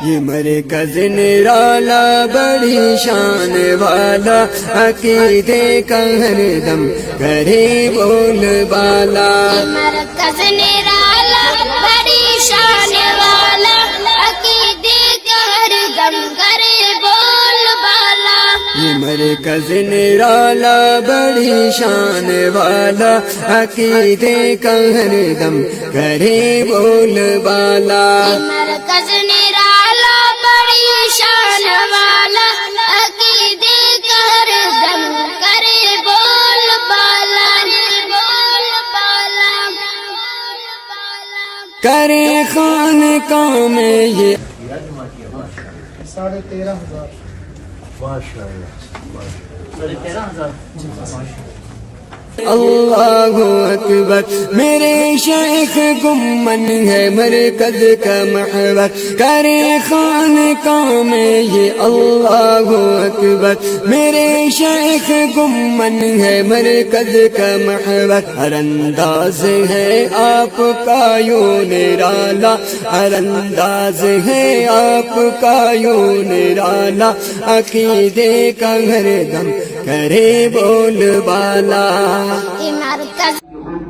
یہ مرکز نرالا بڑی شان والا، عقیدے کا ہر دم کرے بول بالا۔ یہ مرکز نرالا بڑی شان والا، عقیدے کا ہر دم کرے بول بالا۔ یہ مرکز نرالا بڑی شان والا، عقیدے کا ہر دم کرے بول بالا۔ یہ مرکز نرالا بڑی شان والا، عقیدے کا ہر دم کرے بول بالا، بول بالا۔ کرے خانقاہ میں یہ 13,500 اللہ اکبر، میرے شیخ گمن ہے مرکز کا محور، کرے خانقاہ میں یہ اللہ اکبر، میرے شیخ گمن ہے مرکز کا محور۔ ہر انداز ہے آپ کا یوں نرالا، ہر انداز ہے آپ کا یوں نرالا، عقیدے کا ہر دم کرے بول بالا۔ یہ مرکز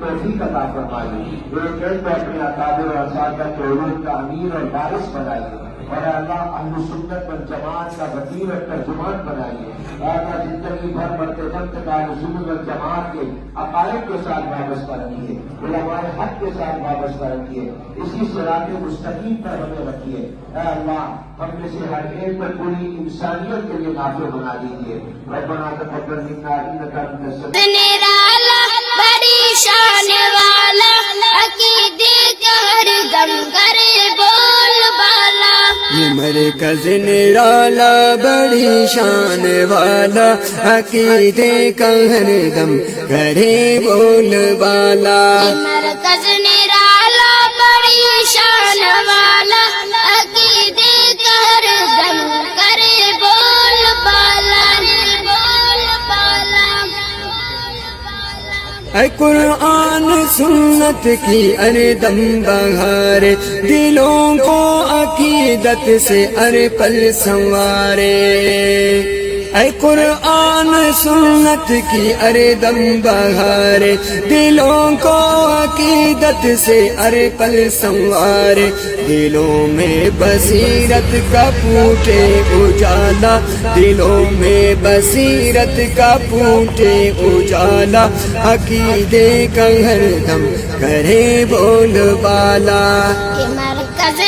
توفیق عطا فرمائے، جو کہتے اپنے اکابر اور اساتذہ کے علوم کا امیر اور وارث بنائیے، اور اللہ اہل سنت والجماعت کا وکیل اور ترجمان بنائیے۔ اللہ زندگی بھر بڑھتے بڑھتے اہل سنت والجماعت کے عقائد کے ساتھ وابستہ رکھیے، علماء حق کے ساتھ وابستہ رکھیے، اسی صراط مستقیم پر ہمیں رکھیے۔ اے اللہ ہم میں سے ہر ایک پر پوری انسانیت کے لیے نافع بنا دیجیے۔ ربنا تقبل منا انک انت السمیع نرالا بڑی شان والا، عقیدے کا ہر دم کرے بول بالا۔ یہ مرکز نرالا بڑی شان والا، عقیدے کا ہر دم کرے بول بالا۔ یہ مرکز نرالا بڑی شان والا، عقیدے کا ہر دم کرے بول بالا، بول بالا۔ اے قرآن سنت کی اردم بہار، دلوں کو عقیدت سے ارپل سنوارے۔ اے قرآن سنت کی اردم بہار، دلوں کو عقیدت سے ارپل سنوارے۔ دلوں میں بصیرت کا پھوٹے اجالا، دلوں میں بصیرت کا پھوٹے اجالا، عقیدے کا ہر دم کرے بول بالا۔ یہ مرکز